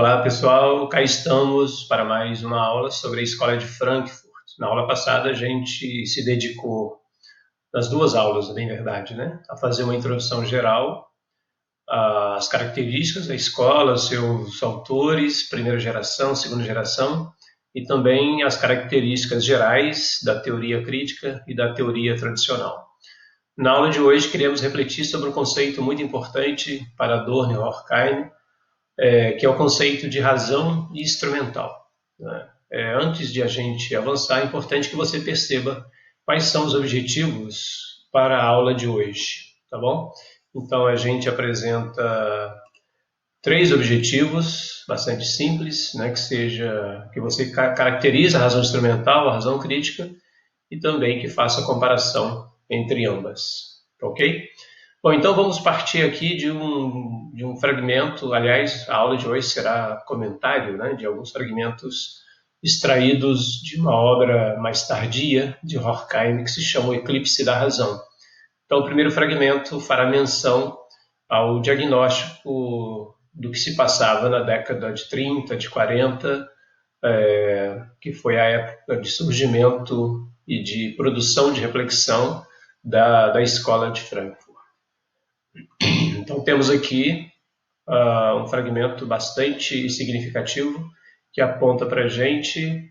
Olá pessoal, cá estamos para mais uma aula sobre a Escola de Frankfurt. Na aula passada a gente se dedicou, nas duas aulas, bem verdade, né, a fazer uma introdução geral às características da escola, seus autores, primeira geração, segunda geração, e também as características gerais da teoria crítica e da teoria tradicional. Na aula de hoje queremos refletir sobre um conceito muito importante para Adorno e Horkheim, que é o conceito de razão instrumental, né? Antes de a gente avançar, é importante que você perceba quais são os objetivos para a aula de hoje, tá bom? Então, a gente apresenta três objetivos bastante simples, né, que você caracterize a razão instrumental, a razão crítica, e também que faça a comparação entre ambas, ok? Bom, então vamos partir aqui de um fragmento. Aliás, a aula de hoje será comentário, né, de alguns fragmentos extraídos de uma obra mais tardia de Horkheim, que se chama O Eclipse da Razão. Então, o primeiro fragmento fará menção ao diagnóstico do que se passava na década de 30, de 40, que foi a época de surgimento e de produção de reflexão da Escola de Frankfurt. Então, temos aqui um fragmento bastante significativo que aponta para a gente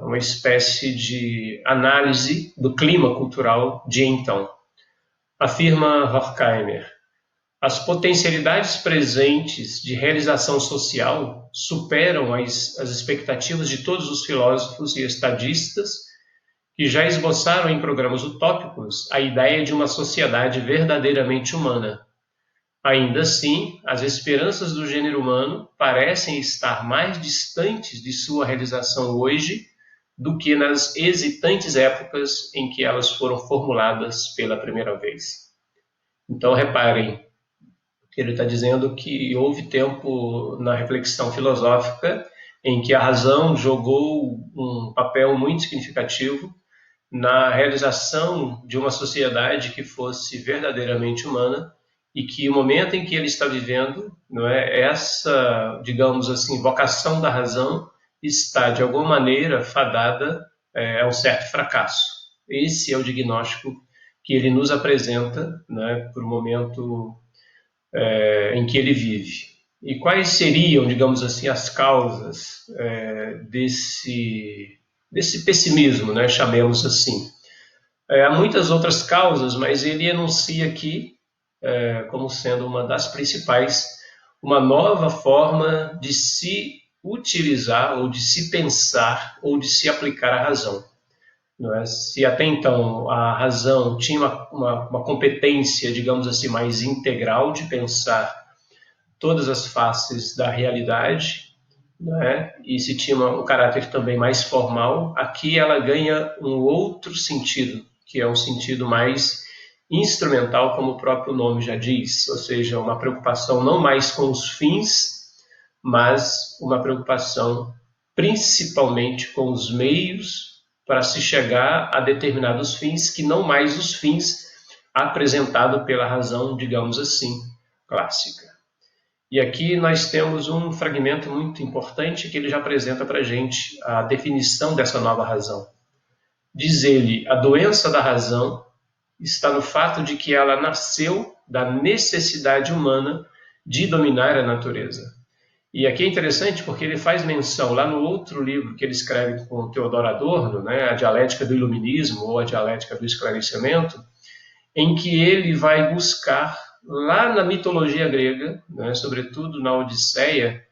uma espécie de análise do clima cultural de então. Afirma Horkheimer: as potencialidades presentes de realização social superam as expectativas de todos os filósofos e estadistas que já esboçaram em programas utópicos a ideia de uma sociedade verdadeiramente humana. Ainda assim, as esperanças do gênero humano parecem estar mais distantes de sua realização hoje do que nas hesitantes épocas em que elas foram formuladas pela primeira vez. Então, reparem, ele está dizendo que houve tempo na reflexão filosófica em que a razão jogou um papel muito significativo na realização de uma sociedade que fosse verdadeiramente humana, e que o momento em que ele está vivendo, não é, essa, digamos assim, vocação da razão está, de alguma maneira, fadada a um certo fracasso. Esse é o diagnóstico que ele nos apresenta, né, para o momento em que ele vive. E quais seriam, digamos assim, as causas desse pessimismo, né, chamemos assim? Há muitas outras causas, mas ele enuncia aqui, como sendo uma das principais, uma nova forma de se utilizar, ou de se pensar, ou de se aplicar a razão. Não é? Se até então a razão tinha uma competência, digamos assim, mais integral de pensar todas as faces da realidade, não é? E se tinha um caráter também mais formal, aqui ela ganha um outro sentido, que é um sentido mais instrumental, como o próprio nome já diz, ou seja, uma preocupação não mais com os fins, mas uma preocupação principalmente com os meios para se chegar a determinados fins, que não mais os fins apresentados pela razão, digamos assim, clássica. E aqui nós temos um fragmento muito importante que ele já apresenta para a gente a definição dessa nova razão. Diz ele: a doença da razão está no fato de que ela nasceu da necessidade humana de dominar a natureza. E aqui é interessante porque ele faz menção lá no outro livro que ele escreve com Theodor Adorno, né, a Dialética do Iluminismo ou a Dialética do Esclarecimento, em que ele vai buscar lá na mitologia grega, né, sobretudo na Odisseia,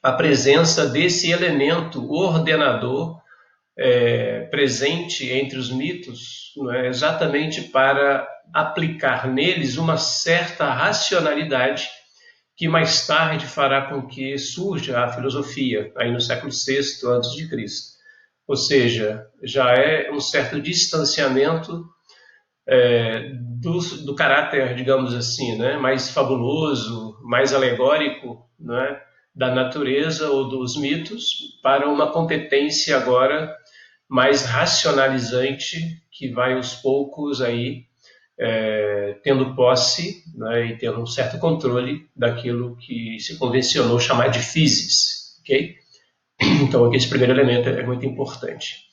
a presença desse elemento ordenador presente entre os mitos, não é, exatamente para aplicar neles uma certa racionalidade que mais tarde fará com que surja a filosofia, aí no século VI a.C. Ou seja, já é um certo distanciamento do caráter, digamos assim, né, mais fabuloso, mais alegórico, né, da natureza ou dos mitos, para uma competência agora mais racionalizante, que vai aos poucos aí tendo posse, né, e tendo um certo controle daquilo que se convencionou chamar de physis, ok? Então, esse primeiro elemento é muito importante.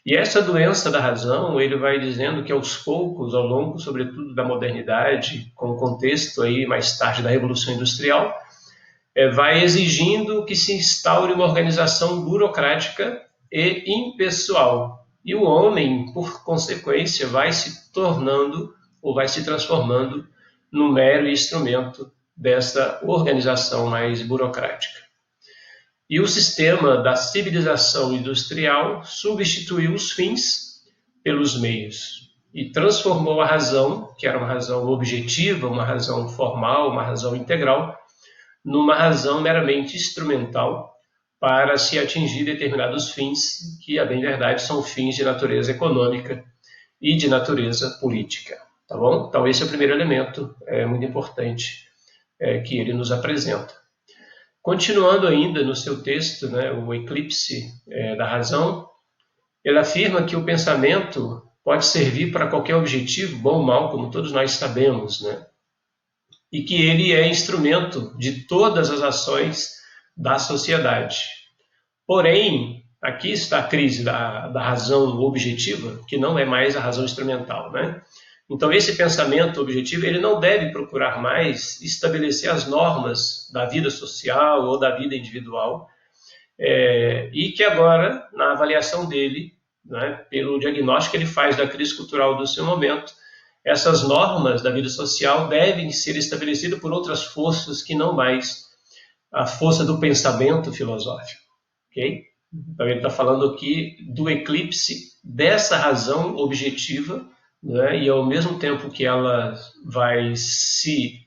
E essa doença da razão, ele vai dizendo que aos poucos, ao longo, sobretudo, da modernidade, com o contexto aí mais tarde da Revolução Industrial, vai exigindo que se instaure uma organização burocrática e impessoal. E o homem, por consequência, vai se tornando ou vai se transformando no mero instrumento dessa organização mais burocrática. E o sistema da civilização industrial substituiu os fins pelos meios e transformou a razão, que era uma razão objetiva, uma razão formal, uma razão integral, numa razão meramente instrumental para se atingir determinados fins que, a bem verdade, são fins de natureza econômica e de natureza política. Tá bom? Então, esse é o primeiro elemento muito importante que ele nos apresenta. Continuando ainda no seu texto, né, o Eclipse da Razão, ele afirma que o pensamento pode servir para qualquer objetivo, bom ou mal, como todos nós sabemos, né? E que ele é instrumento de todas as ações da sociedade. Porém, aqui está a crise da razão objetiva, que não é mais a razão instrumental, né? Então, esse pensamento objetivo, ele não deve procurar mais estabelecer as normas da vida social ou da vida individual, e que agora, na avaliação dele, né, pelo diagnóstico que ele faz da crise cultural do seu momento, essas normas da vida social devem ser estabelecidas por outras forças que não mais a força do pensamento filosófico. Okay? Então, ele está falando aqui do eclipse dessa razão objetiva, né? E ao mesmo tempo que ela vai se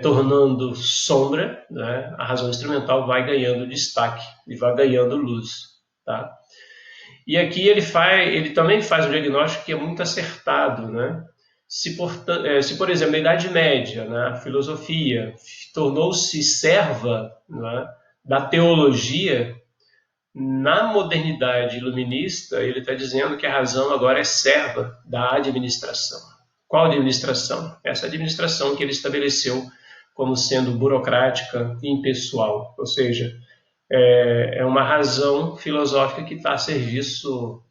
tornando sombra, né? A razão instrumental vai ganhando destaque e vai ganhando luz. Tá? E aqui ele também faz um diagnóstico que é muito acertado, né? Se, por exemplo, na Idade Média, né, a filosofia tornou-se serva, né, da teologia, na modernidade iluminista, ele está dizendo que a razão agora é serva da administração. Qual administração? Essa administração que ele estabeleceu como sendo burocrática e impessoal, ou seja, é uma razão filosófica que está a serviço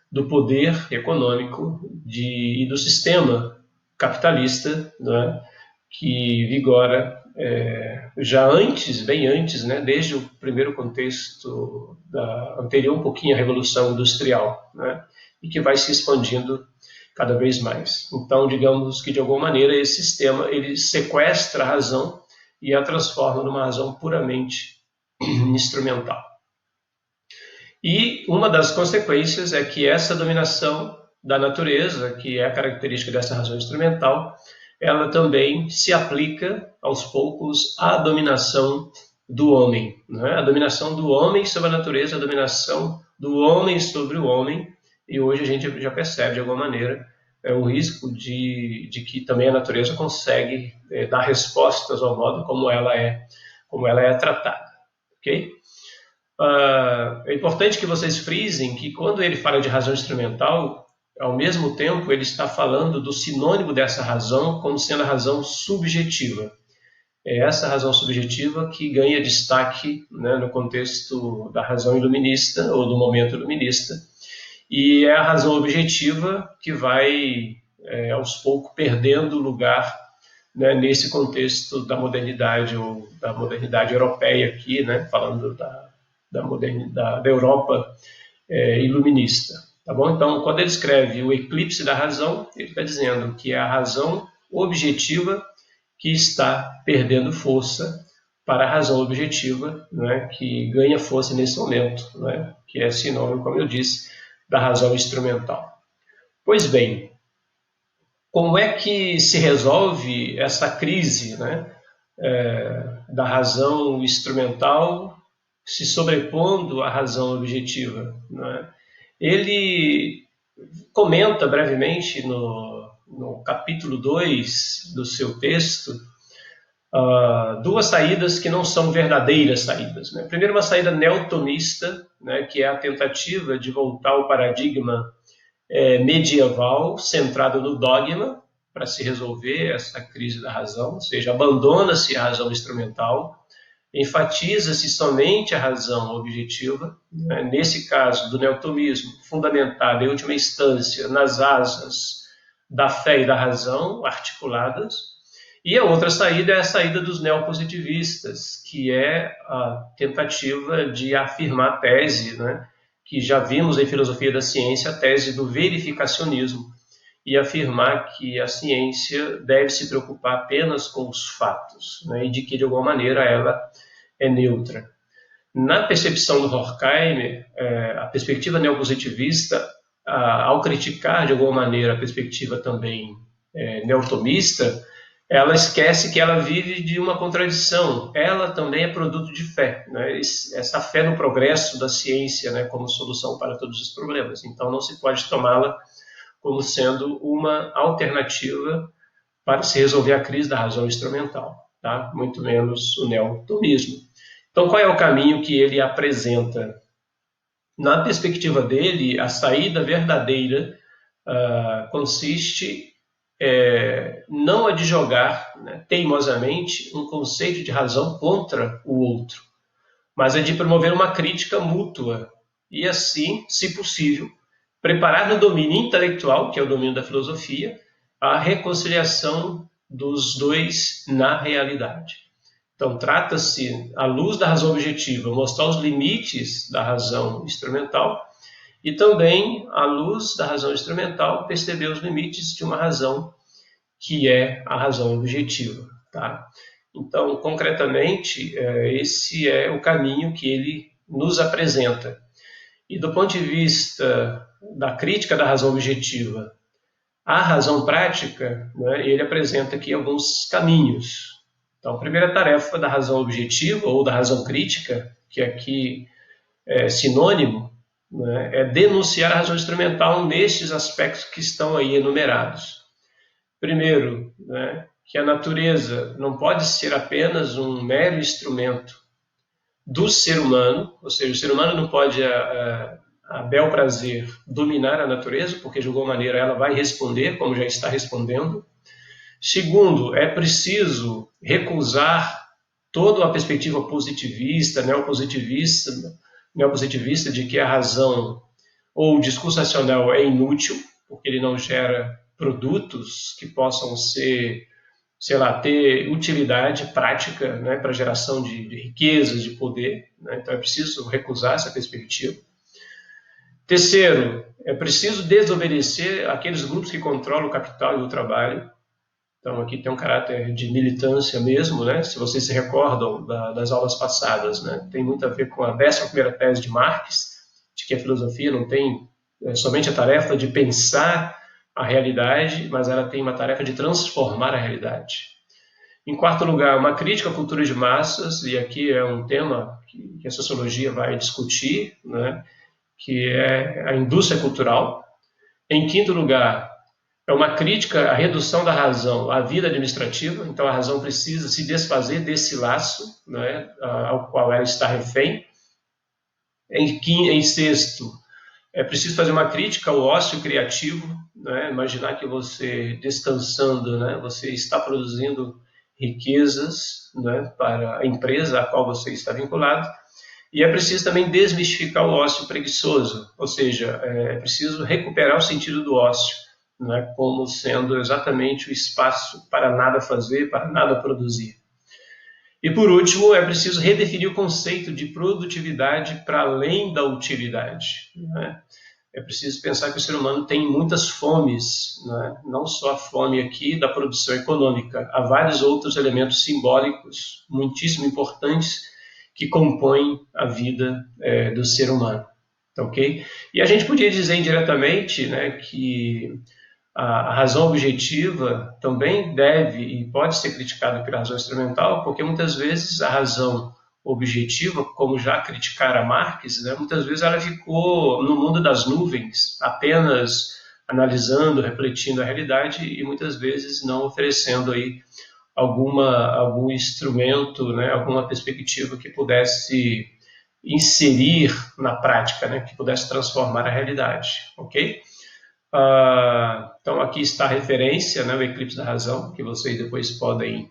do poder econômico e do sistema capitalista, né, que vigora já antes, bem antes, né, desde o primeiro contexto anterior um pouquinho à Revolução Industrial, né, e que vai se expandindo cada vez mais. Então, digamos que de alguma maneira esse sistema ele sequestra a razão e a transforma numa razão puramente instrumental. E uma das consequências é que essa dominação da natureza, que é a característica dessa razão instrumental, ela também se aplica, aos poucos, à dominação do homem. Né? A dominação do homem sobre a natureza, a dominação do homem sobre o homem, e hoje a gente já percebe, de alguma maneira, o risco de que também a natureza consegue dar respostas ao modo como ela é tratada. Ok? É importante que vocês frisem que quando ele fala de razão instrumental, ao mesmo tempo ele está falando do sinônimo dessa razão como sendo a razão subjetiva. É essa razão subjetiva que ganha destaque, né, no contexto da razão iluminista ou do momento iluminista, e é a razão objetiva que vai, aos poucos, perdendo lugar, né, nesse contexto da modernidade ou da modernidade europeia aqui, né, falando da Europa iluminista. Tá bom? Então, quando ele escreve o eclipse da razão, ele está dizendo que é a razão objetiva que está perdendo força para a razão objetiva, né, que ganha força nesse momento, né, que é sinônimo, como eu disse, da razão instrumental. Pois bem, como é que se resolve essa crise, né, da razão instrumental se sobrepondo à razão objetiva, né? Ele comenta brevemente no capítulo 2 do seu texto duas saídas que não são verdadeiras saídas. Né? Primeiro, uma saída neotomista, né, que é a tentativa de voltar ao paradigma medieval centrado no dogma, para se resolver essa crise da razão, ou seja, abandona-se a razão instrumental, enfatiza-se somente a razão objetiva, né? Nesse caso do neotomismo, fundamentada em última instância nas asas da fé e da razão articuladas. E a outra saída é a saída dos neopositivistas, que é a tentativa de afirmar a tese, né, que já vimos em filosofia da ciência, a tese do verificacionismo, e afirmar que a ciência deve se preocupar apenas com os fatos, né, e de que, de alguma maneira, ela é neutra. Na percepção do Horkheimer, a perspectiva neopositivista, ao criticar, de alguma maneira, a perspectiva também neotomista, ela esquece que ela vive de uma contradição. Ela também é produto de fé, né? Essa fé no progresso da ciência, né, como solução para todos os problemas. Então, não se pode tomá-la como sendo uma alternativa para se resolver a crise da razão instrumental, tá? Muito menos o neotomismo. Então, qual é o caminho que ele apresenta? Na perspectiva dele, a saída verdadeira consiste não a de jogar, né, teimosamente um conceito de razão contra o outro, mas a de promover uma crítica mútua e assim, se possível, preparar no domínio intelectual, que é o domínio da filosofia, a reconciliação dos dois na realidade. Então, trata-se, à luz da razão objetiva, mostrar os limites da razão instrumental e também, à luz da razão instrumental, perceber os limites de uma razão que é a razão objetiva. Tá? Então, concretamente, esse é o caminho que ele nos apresenta. E do ponto de vista da crítica da razão objetiva à razão prática, né, ele apresenta aqui alguns caminhos. Então, a primeira tarefa da razão objetiva ou da razão crítica, que aqui é sinônimo, né, é denunciar a razão instrumental nestes aspectos que estão aí enumerados. Primeiro, né, que a natureza não pode ser apenas um mero instrumento do ser humano, ou seja, o ser humano não pode, a bel prazer, dominar a natureza, porque de alguma maneira ela vai responder, como já está respondendo. Segundo, é preciso recusar toda a perspectiva positivista, neopositivista de que a razão ou o discurso racional é inútil, porque ele não gera produtos que possam ser, sei lá, ter utilidade prática, né, para geração de riquezas, de poder. Né? Então é preciso recusar essa perspectiva. Terceiro, é preciso desobedecer aqueles grupos que controlam o capital e o trabalho. Então aqui tem um caráter de militância mesmo, né? Se vocês se recordam das aulas passadas, né? Tem muito a ver com a 11ª tese de Marx, de que a filosofia não tem somente a tarefa de pensar a realidade, mas ela tem uma tarefa de transformar a realidade. Em quarto lugar, uma crítica à cultura de massas, e aqui é um tema que a sociologia vai discutir, né? Que é a indústria cultural. Em quinto lugar, é uma crítica à redução da razão à vida administrativa, então a razão precisa se desfazer desse laço, né, ao qual ela está refém. Em sexto, é preciso fazer uma crítica ao ócio criativo, né, imaginar que você, descansando, né, você está produzindo riquezas, né, para a empresa a qual você está vinculado. E é preciso também desmistificar o ócio preguiçoso, ou seja, é preciso recuperar o sentido do ócio, né, como sendo exatamente o espaço para nada fazer, para nada produzir. E por último, é preciso redefinir o conceito de produtividade para além da utilidade. Né? É preciso pensar que o ser humano tem muitas fomes, né? Não só a fome aqui da produção econômica, há vários outros elementos simbólicos muitíssimo importantes que compõem a vida do ser humano. Okay? E a gente podia dizer indiretamente, né, que a razão objetiva também deve e pode ser criticada pela razão instrumental, porque muitas vezes a razão objetiva, como já criticara Marx, né, muitas vezes ela ficou no mundo das nuvens, apenas analisando, refletindo a realidade e muitas vezes não oferecendo aí algum instrumento, né, alguma perspectiva que pudesse inserir na prática, né, que pudesse transformar a realidade, ok? Então aqui está a referência, né, o Eclipse da Razão, que vocês depois podem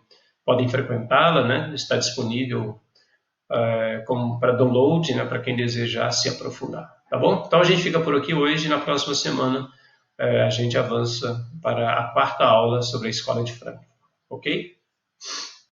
frequentá-la, né, está disponível como para download, né, para quem desejar se aprofundar, tá bom? Então a gente fica por aqui hoje e na próxima semana a gente avança para a quarta aula sobre a Escola de Frankfurt, ok?